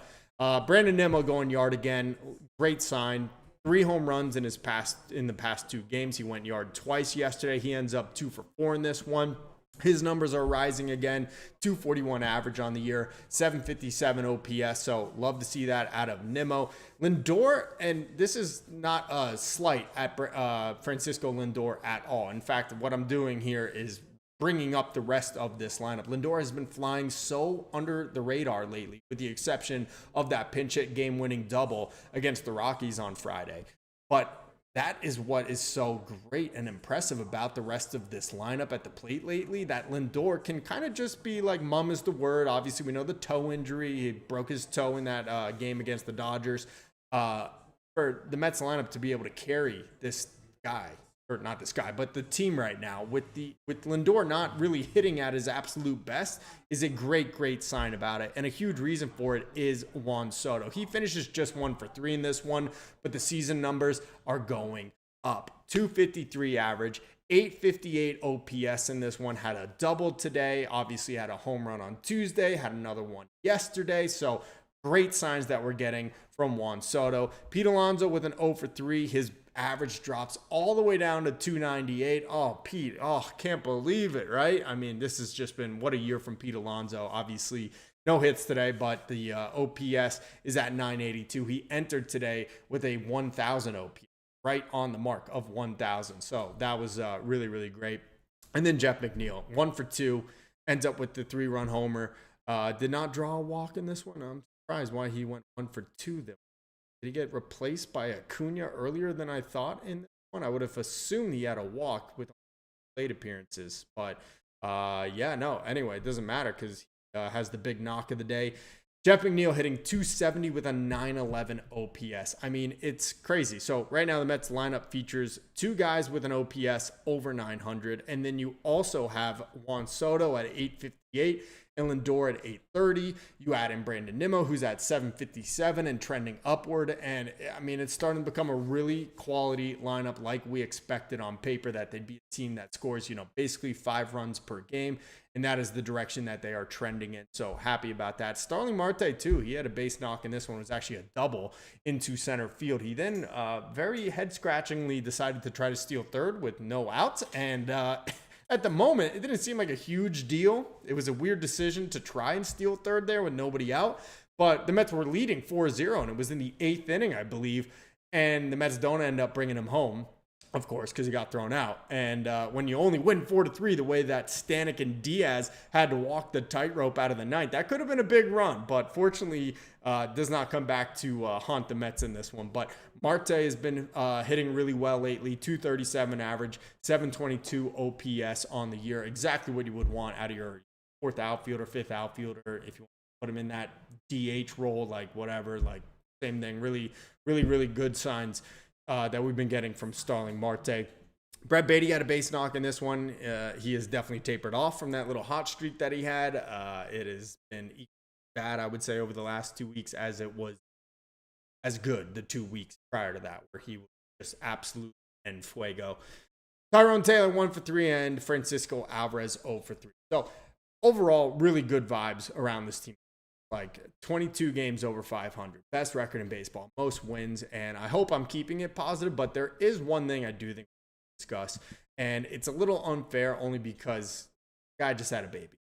Brandon Nimmo going yard again. Great sign. 3 home runs in the past 2 games. He went yard twice yesterday. He ends up 2 for 4 in this one. His numbers are rising again. 241 average on the year, 757 OPS. So love to see that out of Nimmo. Lindor, and this is not a slight at Francisco Lindor at all. In fact, what I'm doing here is bringing up the rest of this lineup. Lindor has been flying so under the radar lately, with the exception of that pinch hit game-winning double against the Rockies on Friday. But that is what is so great and impressive about the rest of this lineup at the plate lately, that Lindor can kind of just be like, mum is the word. Obviously, we know the toe injury. He broke his toe in that game against the Dodgers. For the Mets lineup to be able to carry this guy, or not this guy, but the team right now with Lindor not really hitting at his absolute best is a great sign about it. And a huge reason for it is Juan Soto. He finishes just 1 for 3 in this one, but the season numbers are going up. 253 average, 858 OPS in this one. Had a double today. Obviously had a home run on Tuesday, had another one yesterday. So great signs that we're getting from Juan Soto. Pete Alonso with an 0 for 3. His average drops all the way down to 298. Oh, Pete, can't believe it, right? I mean, this has just been, what a year from Pete Alonso. Obviously, no hits today, but the OPS is at 982. He entered today with a 1,000 OPS, right on the mark of 1,000. So that was really great. And then Jeff McNeil, 1 for 2, ends up with the 3-run homer. Did not draw a walk in this one. I'm surprised why he went 1 for 2 there. Did he get replaced by Acuna earlier than I thought in this one? I would have assumed he had a walk with plate appearances. But, anyway, it doesn't matter because he has the big knock of the day. Jeff McNeil hitting 270 with a 911 OPS. I mean, it's crazy. So right now the Mets lineup features 2 guys with an OPS over 900. And then you also have Juan Soto at 858 and Lindor at 830. You add in Brandon Nimmo, who's at 757 and trending upward. And I mean, it's starting to become a really quality lineup like we expected on paper, that they'd be a team that scores, basically 5 runs per game. And that is the direction that they are trending in. So happy about that. Starling Marte, too. He had a base knock, and this one was actually a double into center field. He then very head-scratchingly decided to try to steal third with no outs. And at the moment, it didn't seem like a huge deal. It was a weird decision to try and steal third there with nobody out. But the Mets were leading 4-0, and it was in the 8th inning, I believe. And the Mets don't end up bringing him home, of course, because he got thrown out. And when you only win 4-3, the way that Stanek and Diaz had to walk the tightrope out of the ninth, that could have been a big run. But fortunately, does not come back to haunt the Mets in this one. But Marte has been hitting really well lately. 237 average, 722 OPS on the year. Exactly what you would want out of your 4th outfielder, 5th outfielder. If you want to put him in that DH role, like whatever, like same thing. Really, really, really good signs that we've been getting from Starling Marte. Brett Beatty had a base knock in this one. He has definitely tapered off from that little hot streak that he had. It has been bad, I would say, over the last 2 weeks, as it was as good the 2 weeks prior to that, where he was just absolute en fuego. Tyrone Taylor 1 for 3 and Francisco Alvarez 0 for 3. So overall, really good vibes around this team. Like 22 games over 500, best record in baseball, most wins, and I hope I'm keeping it positive. But there is one thing I do think we discuss, and it's a little unfair only because the guy just had a baby.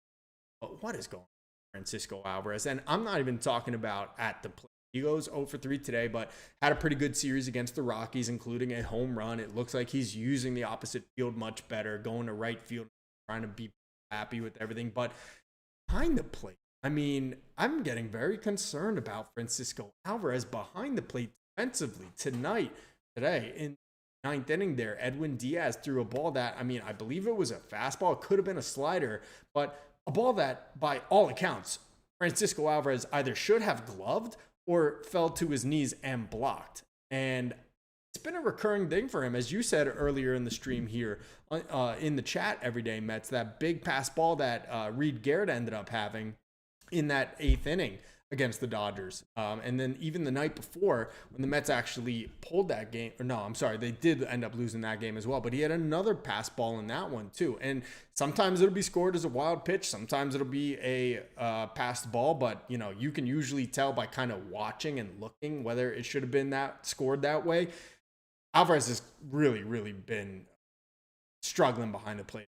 But what is going on with Francisco Alvarez? And I'm not even talking about at the plate. He goes 0 for 3 today, but had a pretty good series against the Rockies, including a home run. It looks like he's using the opposite field much better, going to right field, trying to be happy with everything. But behind the plate, I mean, I'm getting very concerned about Francisco Alvarez behind the plate defensively today in the 9th inning there. Edwin Diaz threw a ball that, I mean, I believe it was a fastball. It could have been a slider, but a ball that, by all accounts, Francisco Alvarez either should have gloved or fell to his knees and blocked. And it's been a recurring thing for him, as you said earlier in the stream here in the chat, Everyday Mets, that big pass ball that Reed Garrett ended up having in that 8th inning against the Dodgers. And then even the night before, when the Mets actually pulled that game, or no, I'm sorry, they did end up losing that game as well, but he had another pass ball in that one too. And sometimes it'll be scored as a wild pitch. Sometimes it'll be a passed ball, but you can usually tell by kind of watching and looking whether it should have been scored that way. Alvarez has really, really been struggling behind the plate.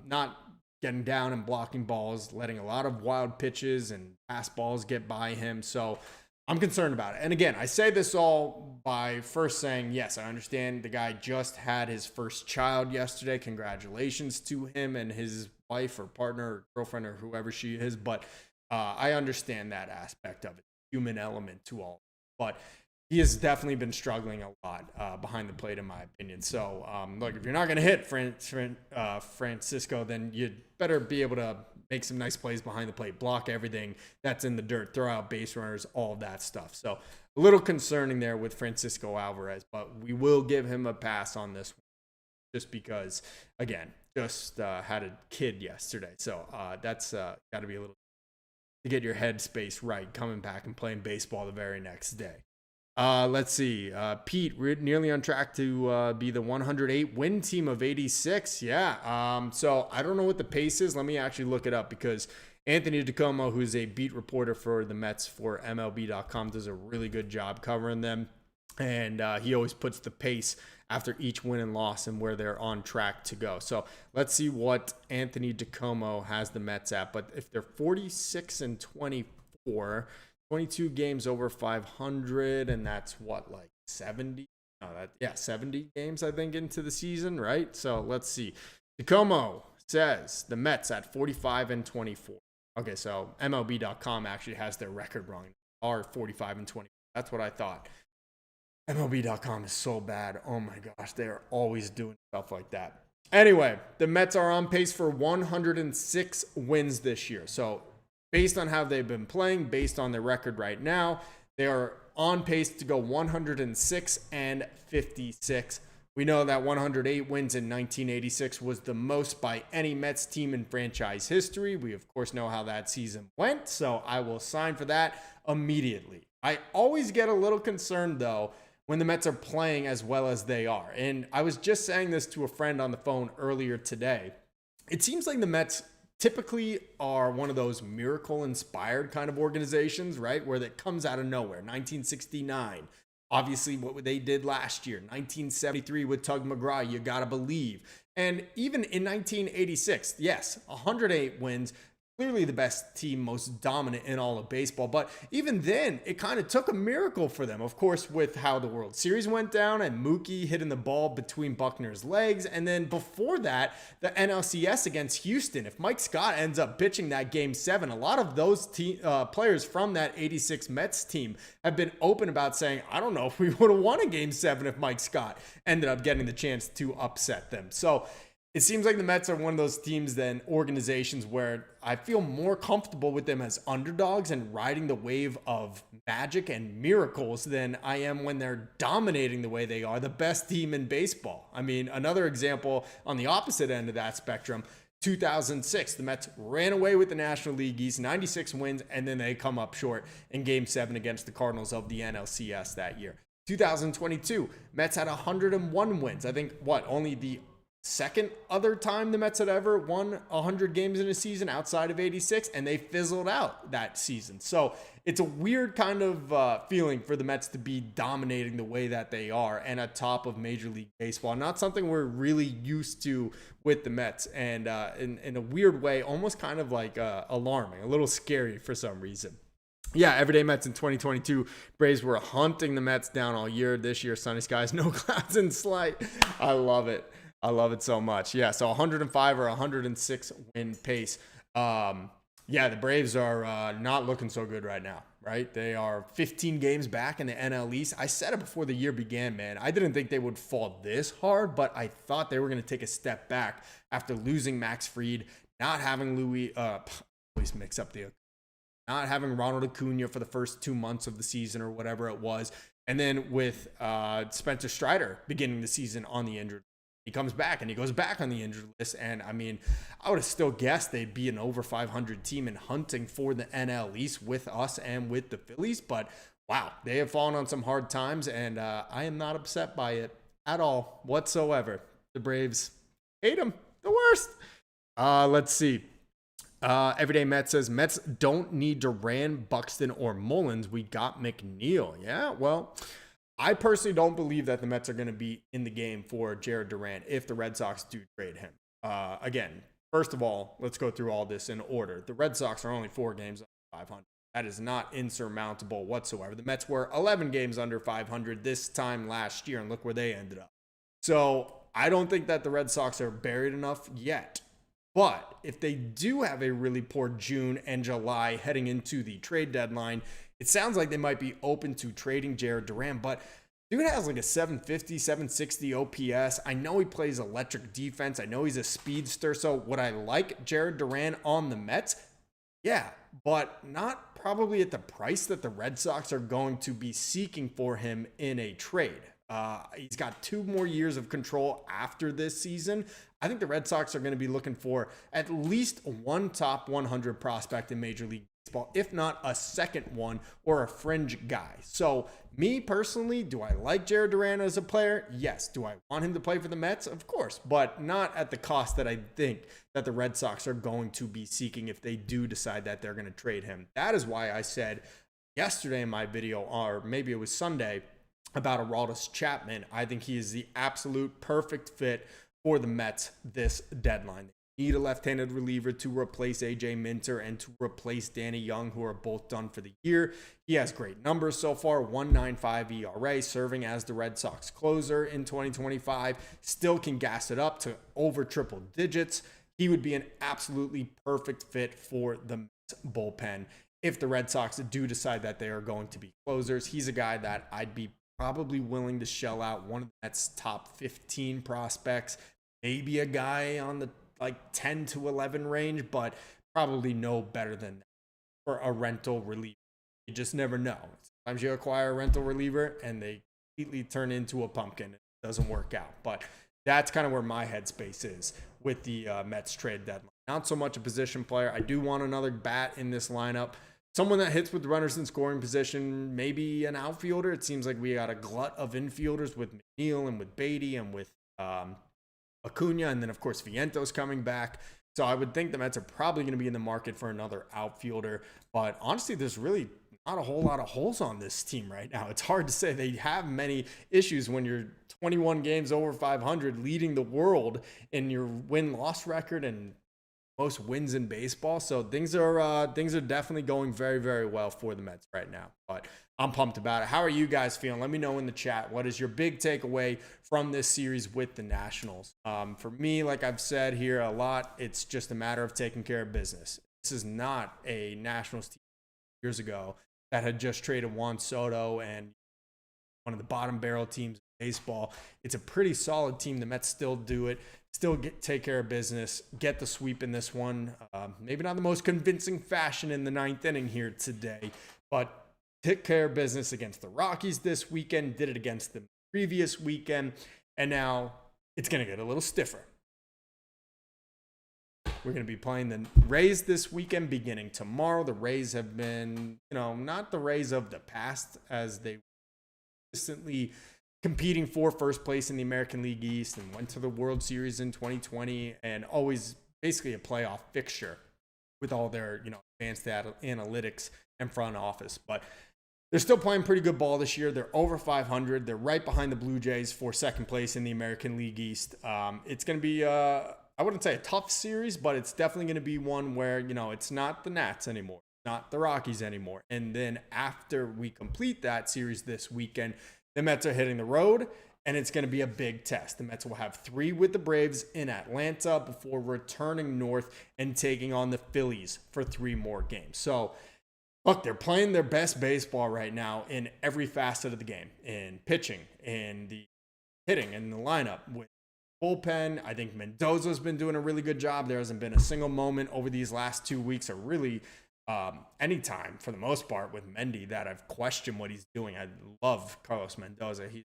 Not getting down and blocking balls, letting a lot of wild pitches and pass balls get by him. So I'm concerned about it. And again, I say this all by first saying, yes, I understand the guy just had his first child yesterday. Congratulations to him and his wife or partner or girlfriend or whoever she is. But I understand that aspect of it, human element to all. But he has definitely been struggling a lot behind the plate, in my opinion. So, look, if you're not going to hit Francisco, then you'd better be able to make some nice plays behind the plate, block everything that's in the dirt, throw out base runners, all of that stuff. So, a little concerning there with Francisco Alvarez, but we will give him a pass on this one just because, again, just had a kid yesterday. So, that's got to be a little to get your headspace right coming back and playing baseball the very next day. Let's see. Pete, we're nearly on track to be the 108 win team of 86. Yeah. So I don't know what the pace is. Let me actually look it up because Anthony DiComo, who's a beat reporter for the Mets for MLB.com, does a really good job covering them. And he always puts the pace after each win and loss and where they're on track to go. So let's see what Anthony DiComo has the Mets at. But if they're 46-24, 22 games over 500, and that's what, like 70? No, 70 games, I think, into the season, right? So let's see. DiComo says the Mets at 45-24. Okay, so MLB.com actually has their record wrong. Are 45-24. That's what I thought. MLB.com is so bad. Oh my gosh, they are always doing stuff like that. Anyway, the Mets are on pace for 106 wins this year. So based on how they've been playing, based on their record right now, they are on pace to go 106-56, We know that 108 wins in 1986 was the most by any Mets team in franchise history. We, of course, know how that season went, so I will sign for that immediately. I always get a little concerned, though, when the Mets are playing as well as they are. And I was just saying this to a friend on the phone earlier today. It seems like the Mets typically are one of those miracle-inspired kind of organizations, right? Where that comes out of nowhere. 1969. Obviously, what they did last year, 1973 with Tug McGraw, you gotta believe. And even in 1986, yes, 108 wins, clearly the best team, most dominant in all of baseball. But even then, it kind of took a miracle for them. Of course, with how the World Series went down and Mookie hitting the ball between Buckner's legs. And then before that, the NLCS against Houston. If Mike Scott ends up pitching that Game 7, a lot of those players from that 86 Mets team have been open about saying, I don't know if we would have won a Game 7 if Mike Scott ended up getting the chance to upset them. So it seems like the Mets are one of those teams, then organizations, where I feel more comfortable with them as underdogs and riding the wave of magic and miracles than I am when they're dominating the way they are, the best team in baseball. I mean, another example on the opposite end of that spectrum, 2006, the Mets ran away with the National League East, 96 wins, and then they come up short in Game 7 against the Cardinals of the NLCS that year. 2022, Mets had 101 wins. I think, only the second other time the Mets had ever won 100 games in a season outside of 86, and they fizzled out that season. So it's a weird kind of feeling for the Mets to be dominating the way that they are and atop of Major League Baseball. Not something we're really used to with the Mets, and in a weird way, almost kind of like alarming, a little scary for some reason. Yeah, everyday Mets in 2022. Braves were hunting the Mets down all year. This year, sunny skies, no clouds in sight. I love it. I love it so much. Yeah, so 105 or 106 win pace. The Braves are not looking so good right now, right? They are 15 games back in the NL East. I said it before the year began, man. I didn't think they would fall this hard, but I thought they were going to take a step back after losing Max Fried, not having not having Ronald Acuna for the first 2 months of the season or whatever it was, and then with Spencer Strider beginning the season on the injured. He comes back and he goes back on the injured list. And I mean, I would have still guessed they'd be an over 500 team and hunting for the NL East with us and with the Phillies. But wow, they have fallen on some hard times, and I am not upset by it at all whatsoever. The Braves hate them the worst. Let's see. Everyday Met says, Mets don't need Duran, Buxton, or Mullins. We got McNeil. Yeah, well, I personally don't believe that the Mets are going to be in the game for Jared Duran if the Red Sox do trade him. Again, first of all, let's go through all this in order. The Red Sox are only 4 games under 500. That is not insurmountable whatsoever. The Mets were 11 games under 500 this time last year, and look where they ended up. So I don't think that the Red Sox are buried enough yet. But if they do have a really poor June and July heading into the trade deadline, it sounds like they might be open to trading Jared Duran, but dude has like a 750, 760 OPS. I know he plays electric defense. I know he's a speedster. So would I like Jared Duran on the Mets? Yeah, but not probably at the price that the Red Sox are going to be seeking for him in a trade. He's got 2 more years of control after this season. I think the Red Sox are going to be looking for at least one top 100 prospect in Major League Baseball, if not a second one or a fringe guy. So me personally, do I like Jared Duran as a player? Yes. Do I want him to play for the Mets? Of course, but not at the cost that I think that the Red Sox are going to be seeking if they do decide that they're going to trade him. That is why I said yesterday in my video, or maybe it was Sunday, about Aroldis Chapman. I think he is the absolute perfect fit for the Mets this deadline. They need a left-handed reliever to replace AJ Minter and to replace Danny Young, who are both done for the year. He has great numbers so far, 1.95 ERA, serving as the Red Sox closer in 2025. Still can gas it up to over triple digits. He would be an absolutely perfect fit for the Mets bullpen if the Red Sox do decide that they are going to be closers. He's a guy that I'd be probably willing to shell out one of the Mets' top 15 prospects, maybe a guy on the 10 to 11 range, but probably no better than that for a rental reliever. You just never know. Sometimes you acquire a rental reliever and they completely turn into a pumpkin. doesn't work out. But that's kind of where my headspace is with the Mets trade deadline. Not so much a position player. I do want another bat in this lineup. Someone that hits with runners in scoring position, maybe an outfielder. It seems like we got a glut of infielders with McNeil and with Beatty and with Acuna. And then, of course, Viento's coming back. So I would think the Mets are probably going to be in the market for another outfielder. But honestly, there's really not a whole lot of holes on this team right now. It's hard to say they have many issues when you're 21 games over 500, leading the world in your win-loss record and most wins in baseball. So things are definitely going very, very well for the Mets right now. But I'm pumped about it. How are you guys feeling? Let me know in the chat. What is your big takeaway from this series with the Nationals? For me, like I've said here a lot, it's just a matter of taking care of business. This is not a Nationals team years ago that had just traded Juan Soto and one of the bottom barrel teams in baseball. It's a pretty solid team. The Mets still do it. Still take care of business, get the sweep in this one. Maybe not the most convincing fashion in the ninth inning here today, but took care of business against the Rockies this weekend, did it against the previous weekend, and now it's going to get a little stiffer. We're going to be playing the Rays this weekend beginning tomorrow. The Rays have been, not the Rays of the past as they consistently competing for first place in the American League East and went to the World Series in 2020 and always basically a playoff fixture with all their, advanced analytics and front office. But they're still playing pretty good ball this year. They're over 500. They're right behind the Blue Jays for second place in the American League East. It's going to be, I wouldn't say a tough series, but it's definitely going to be one where, it's not the Nats anymore, not the Rockies anymore. And then after we complete that series this weekend, the Mets are hitting the road, and it's going to be a big test. The Mets will have 3 with the Braves in Atlanta before returning north and taking on the Phillies for 3 more games. So, look, they're playing their best baseball right now in every facet of the game, in pitching, in the hitting, in the lineup. With bullpen, I think Mendoza's been doing a really good job. There hasn't been a single moment over these last 2 weeks, or really anytime for the most part with Mendy that I've questioned what he's doing. I love Carlos Mendoza. He's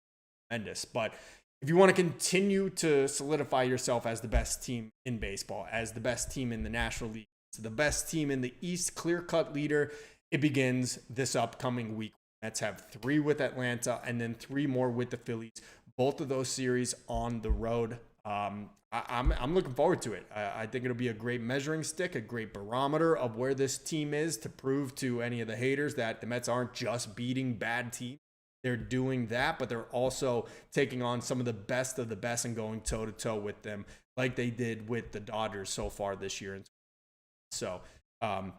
tremendous. But if you want to continue to solidify yourself as the best team in baseball, as the best team in the National League, the best team in the East, clear-cut leader, it begins this upcoming week. Mets have 3 with Atlanta and then 3 more with the Phillies. Both of those series on the road. I'm looking forward to it. I think it'll be a great measuring stick, a great barometer of where this team is to prove to any of the haters that the Mets aren't just beating bad teams. They're doing that, but they're also taking on some of the best and going toe-to-toe with them like they did with the Dodgers so far this year. So I'm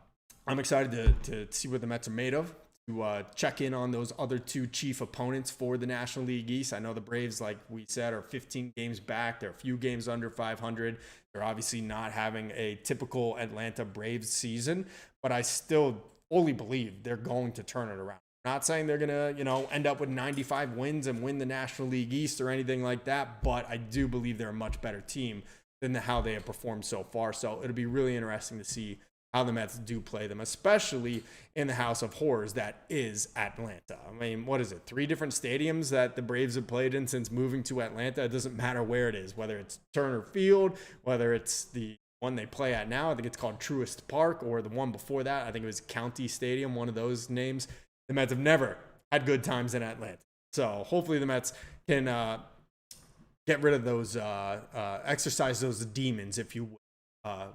excited to see what the Mets are made of, to check in on those other 2 chief opponents for the National League East. I know the Braves, like we said, are 15 games back. They're a few games under 500. They're obviously not having a typical Atlanta Braves season, but I still fully believe they're going to turn it around. I'm not saying they're going to, end up with 95 wins and win the National League East or anything like that, but I do believe they're a much better team than how they have performed so far. So it'll be really interesting to see how the Mets do play them, especially in the house of horrors that is Atlanta. I mean, what is it? 3 different stadiums that the Braves have played in since moving to Atlanta. It doesn't matter where it is, whether it's Turner Field, whether it's the one they play at now. I think it's called Truist Park, or the one before that. I think it was County Stadium, one of those names. The Mets have never had good times in Atlanta. So hopefully the Mets can get rid of those, exercise those demons, if you will.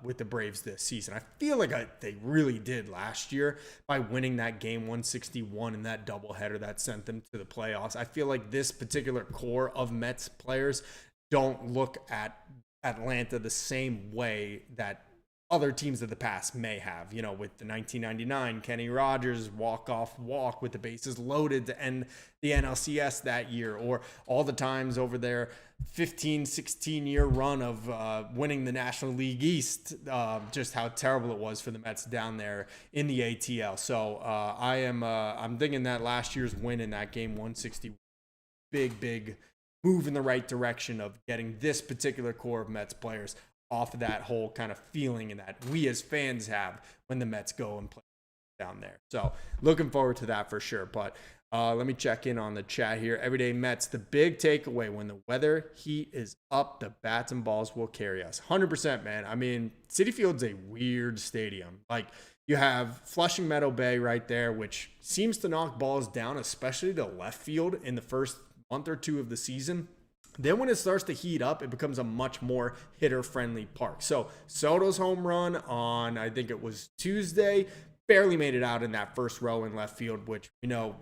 With the Braves this season. I feel like they really did last year by winning that game 161 and that doubleheader that sent them to the playoffs. I feel like this particular core of Mets players don't look at Atlanta the same way that other teams of the past may have, with the 1999 Kenny Rogers walk-off walk with the bases loaded to end the NLCS that year, or all the times over their 15, 16-year run of winning the National League East, just how terrible it was for the Mets down there in the ATL. So I'm thinking that last year's win in that game 160, big move in the right direction of getting this particular core of Mets players off of that whole kind of feeling and that we as fans have when the Mets go and play down there. So looking forward to that for sure. But Let me check in on the chat here. Everyday Mets, the big takeaway: when the weather heat is up, the bats and balls will carry us. 100%, man. I mean, Citi Field's a weird stadium. Like, you have Flushing Meadow Bay right there, which seems to knock balls down, especially to left field in the first month or two of the season. Then when it starts to heat up, it becomes a much more hitter-friendly park. So Soto's home run on, I think it was Tuesday, barely made it out in that first row in left field, which,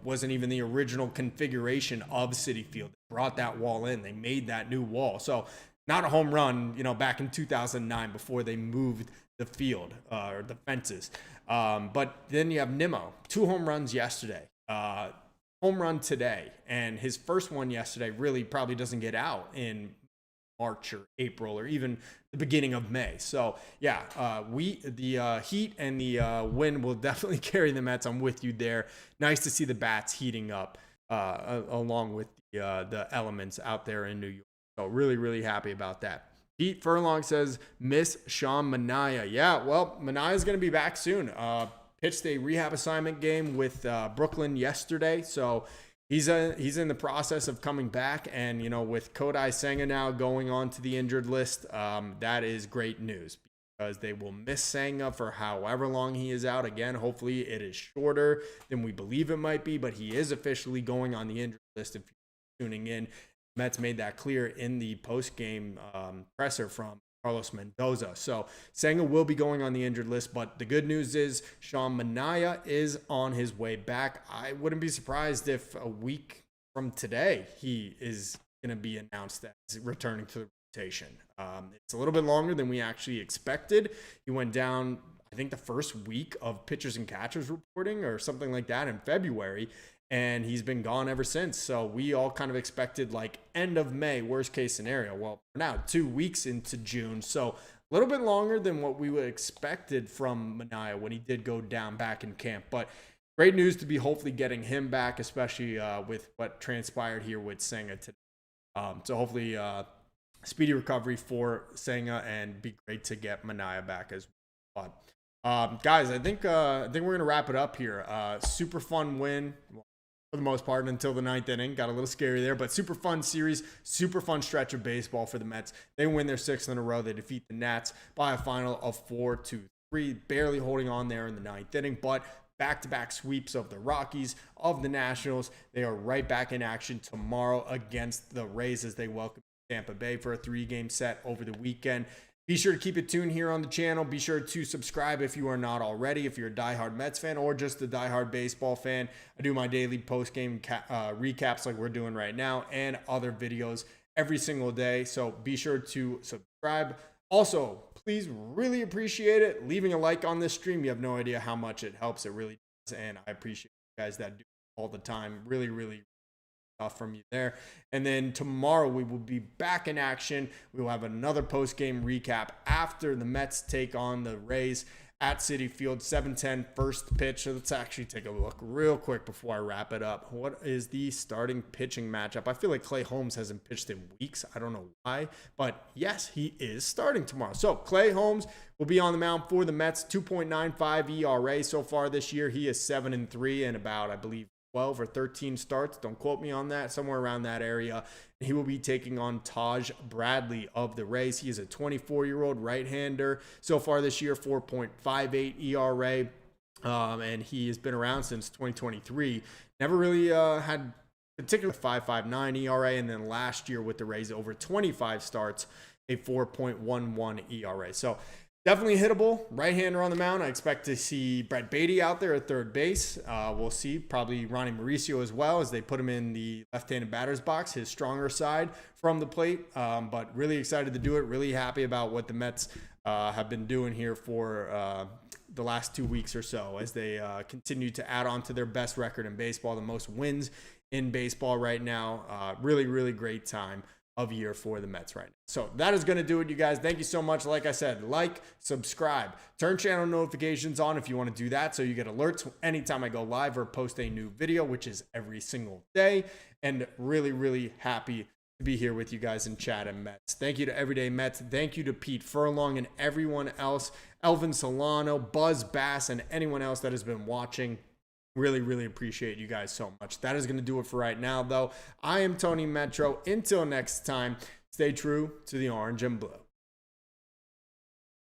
wasn't even the original configuration of Citi Field. They brought that wall in. They made that new wall. So not a home run, back in 2009 before they moved the field or the fences. But then you have Nimmo, 2 home runs yesterday, home run today. And his first one yesterday really probably doesn't get out in March or April or even the beginning of May. So the heat and the wind will definitely carry the Mets. I'm with you there. Nice to see the bats heating up along with the elements out there in New York. So really, really happy about that. Pete Furlong says, miss Sean Manaea. Yeah, well, Manaea is going to be back soon. Pitched a rehab assignment game with Brooklyn yesterday. So he's in the process of coming back. And, with Kodai Senga now going on to the injured list, that is great news because they will miss Senga for however long he is out. Again, hopefully it is shorter than we believe it might be, but he is officially going on the injured list if you're tuning in. Mets made that clear in the post-game presser from Carlos Mendoza. So Senga will be going on the injured list, but the good news is Sean Manaea is on his way back. I wouldn't be surprised if a week from today he is going to be announced as returning to the rotation. It's a little bit longer than we actually expected. He went down, I think, the first week of pitchers and catchers reporting or something like that in February. And he's been gone ever since. So we all kind of expected like end of May, worst case scenario. Well, we're now 2 weeks into June. So a little bit longer than what we would expected from Manaea when he did go down back in camp. But great news to be hopefully getting him back, especially with what transpired here with Senga today. So hopefully speedy recovery for Senga and be great to get Manaea back as well. Guys, I think we're going to wrap it up here. Super fun win. For the most part, until the 9th inning. Got a little scary there, but super fun series, super fun stretch of baseball for the Mets. They win their 6th in a row. They defeat the Nats by a final of 4-3, barely holding on there in the 9th inning, but back-to-back sweeps of the Rockies, of the Nationals. They are right back in action tomorrow against the Rays as they welcome Tampa Bay for a 3-game set over the weekend. Be sure to keep it tuned here on the channel. Be sure to subscribe if you are not already, if you're a diehard Mets fan or just a diehard baseball fan. I do my daily post-game recaps like we're doing right now and other videos every single day. So be sure to subscribe. Also, please really appreciate it. Leaving a like on this stream. You have no idea how much it helps. It really does. And I appreciate you guys that do it all the time. Really, really from you there. And then tomorrow we will be back in action. We will have another post-game recap after the Mets take on the Rays at Citi Field. 7:10 first pitch. So let's actually take a look real quick before I wrap it up. What is the starting pitching matchup? I feel like Clay Holmes hasn't pitched in weeks. I don't know why, but yes, he is starting tomorrow. So Clay Holmes will be on the mound for the Mets. 2.95 ERA so far this year. He is 7-3 in about, I believe, 12 or 13 starts. Don't quote me on that. Somewhere around that area. He will be taking on Taj Bradley of the Rays. He is a 24-year-old right-hander. So far this year, 4.58 ERA. And he has been around since 2023. Never really had particular 5.59 ERA. And then last year with the Rays, over 25 starts, a 4.11 ERA. So definitely hittable. Right-hander on the mound. I expect to see Brett Beatty out there at third base. We'll see. Probably Ronnie Mauricio as well as they put him in the left-handed batter's box, his stronger side from the plate. But really excited to do it. Really happy about what the Mets have been doing here for the last 2 weeks or so as they continue to add on to their best record in baseball, the most wins in baseball right now. Really, really great time of year for the Mets right now. So that is going to do it, you guys. Thank you so much. Like I said, like, subscribe, turn channel notifications on if you want to do that so you get alerts anytime I go live or post a new video, which is every single day. And really, really happy to be here with you guys in chat and Mets. Thank you to Everyday Mets. Thank you to Pete Furlong and everyone else, Elvin Solano, Buzz Bass, and anyone else that has been watching. Really, really appreciate you guys so much. That is going to do it for right now, though. I am Tony Metro. Until next time, stay true to the orange and blue.